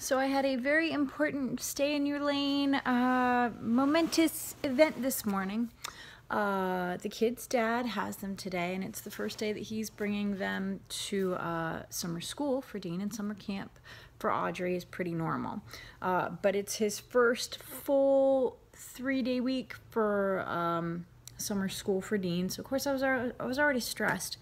So I had a very important stay in your lane, momentous event this morning. The kid's dad has them today, and it's the first day that he's bringing them to summer school for Dean, and summer camp for Audrey is pretty normal. But it's his first full 3-day week for summer school for Dean. So of course I was already stressed.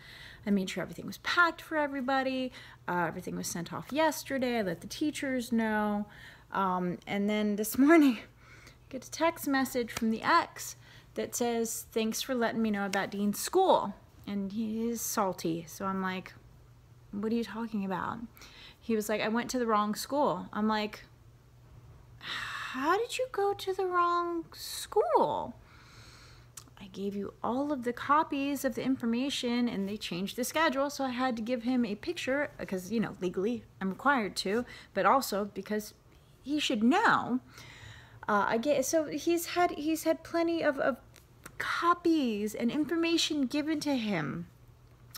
I made sure everything was packed for everybody. Everything was sent off yesterday. I let the teachers know. And then this morning, I get a text message from the ex that says, "Thanks for letting me know about Dean's school." And he is salty. So I'm like, "What are you talking about?" He was like, "I went to the wrong school." I'm like, "How did you go to the wrong school?" I gave you all of the copies of the information and they changed the schedule, so I had to give him a picture because, you know, legally I'm required to, but also because he should know. So he's had plenty of copies and information given to him.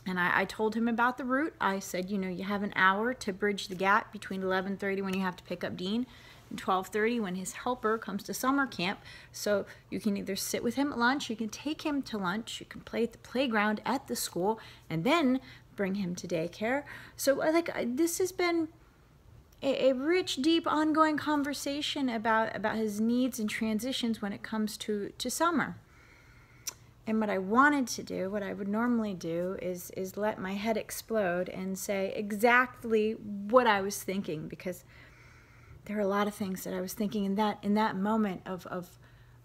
And I told him about the route. I said, you know, you have an hour to bridge the gap between 11:30 when you have to pick up Dean and 12:30 when his helper comes to summer camp. So you can either sit with him at lunch, you can take him to lunch, you can play at the playground at the school, and then bring him to daycare. So this has been a rich, deep, ongoing conversation about his needs and transitions when it comes to summer. And what I wanted to do, what I would normally do, is let my head explode and say exactly what I was thinking, because there are a lot of things that I was thinking in that moment of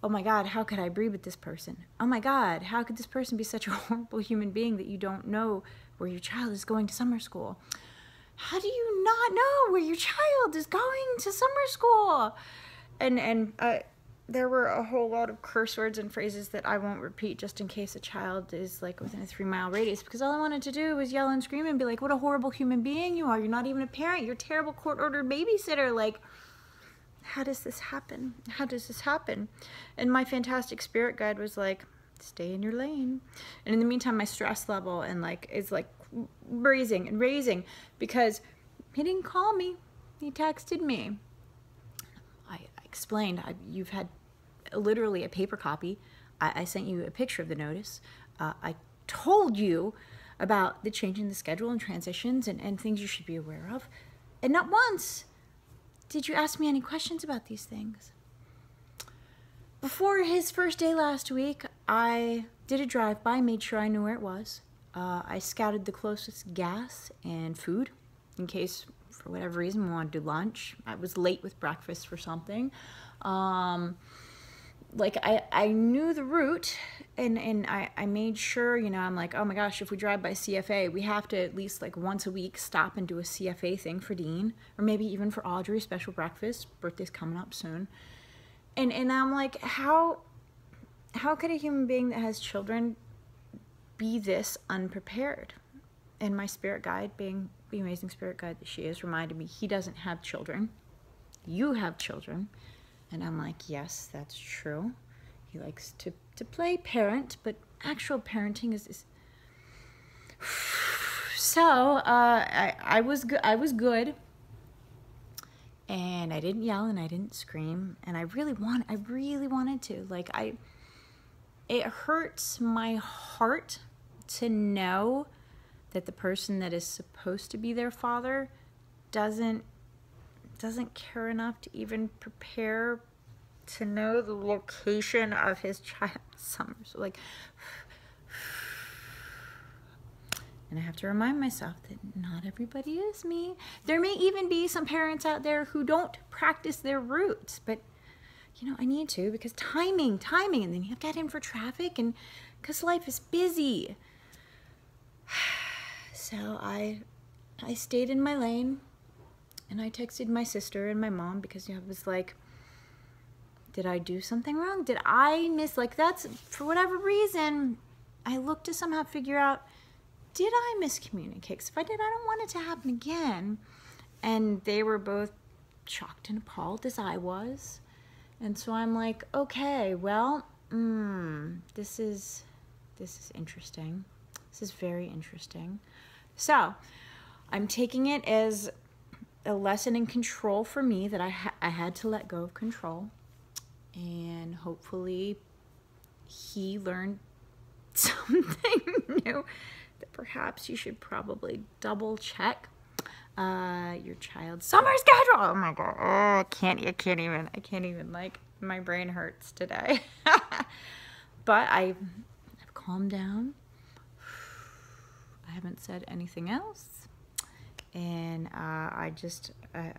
oh my God, how could I breathe with this person? Oh my God, how could this person be such a horrible human being that you don't know where your child is going to summer school? How do you not know where your child is going to summer school? And there were a whole lot of curse words and phrases that I won't repeat just in case a child is like within a 3-mile radius, because all I wanted to do was yell and scream and be like, what a horrible human being you are. You're not even a parent. You're a terrible court-ordered babysitter. Like, how does this happen? How does this happen? And my fantastic spirit guide was like, stay in your lane. And in the meantime, my stress level is raising and raising, because he didn't call me. He texted me. I explained, you've had literally a paper copy. I sent you a picture of the notice. I told you about the change in the schedule and transitions and things you should be aware of. And not once did you ask me any questions about these things. Before his first day last week, I did a drive-by, made sure I knew where it was. I scouted the closest gas and food in case, for whatever reason, we wanted to do lunch. I was late with breakfast for something. I knew the route, and I made sure, you know, I'm like, oh my gosh, if we drive by CFA, we have to at least like once a week stop and do a CFA thing for Dean, or maybe even for Audrey, special breakfast. Birthday's coming up soon. And I'm like, how could a human being that has children be this unprepared? And my spirit guide, being the amazing spirit guide that she is, reminded me he doesn't have children. You have children. And I'm like, yes, that's true. He likes to play parent, but actual parenting is So I was good, and I didn't yell and I didn't scream, and I really wanted to. Like, it hurts my heart to know that the person that is supposed to be their father doesn't care enough to even prepare to know the location of his child's summer. So and I have to remind myself that not everybody is me. There may even be some parents out there who don't practice their roots, but you know, I need to, because timing, and then you have to head in for traffic, and because life is busy. So I stayed in my lane. And I texted my sister and my mom, because, you know, I was like, did I do something wrong? Did I miss, that's, for whatever reason, I looked to somehow figure out, did I miscommunicate? Because if I did, I don't want it to happen again. And they were both shocked and appalled, as I was. And so I'm like, okay, well, this is interesting. This is very interesting. So I'm taking it as a lesson in control for me that I had to let go of control. And hopefully he learned something new that perhaps you should probably double check your child's summer schedule. Oh my God. Oh, I can't even, like, my brain hurts today. But I've calmed down. I haven't said anything else. And I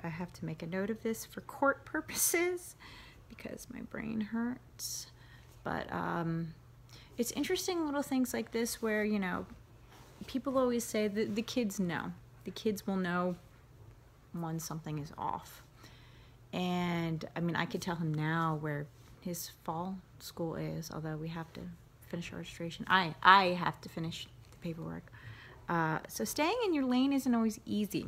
have to make a note of this for court purposes because my brain hurts. But it's interesting little things like this where, you know, people always say that the kids know. The kids will know when something is off. And I mean, I could tell him now where his fall school is, although we have to finish our registration. I have to finish the paperwork. So staying in your lane isn't always easy,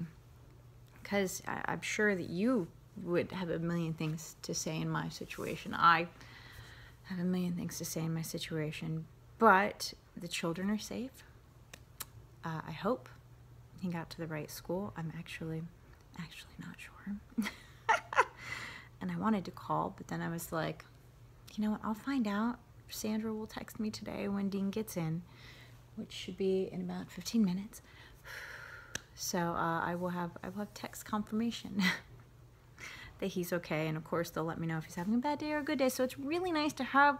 because I'm sure that you would have a million things to say in my situation. I have a million things to say in my situation, but the children are safe. I hope he got to the right school. I'm actually not sure. And I wanted to call, but then I was like, you know what, I'll find out. Sandra will text me today when Dean gets in, which should be in about 15 minutes. So I will have text confirmation that he's okay, and of course they'll let me know if he's having a bad day or a good day. So it's really nice to have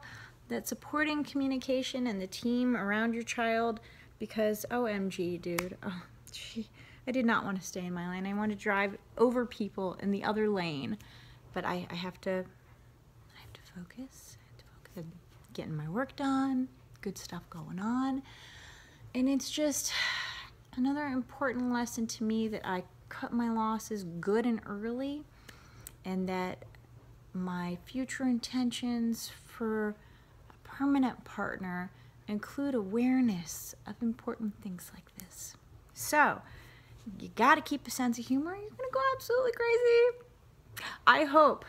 that supporting communication and the team around your child, because OMG, dude, oh, gee, I did not want to stay in my lane. I want to drive over people in the other lane, but I have to focus. I have to focus on getting my work done, good stuff going on. And it's just another important lesson to me that I cut my losses good and early, and that my future intentions for a permanent partner include awareness of important things like this. So you got to keep a sense of humor. You're going to go absolutely crazy. I hope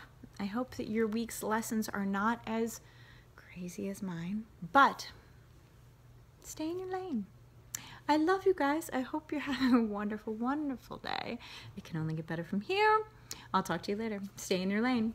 that your week's lessons are not as crazy as mine, but stay in your lane. I love you guys. I hope you're having a wonderful, wonderful day. It can only get better from here. I'll talk to you later. Stay in your lane.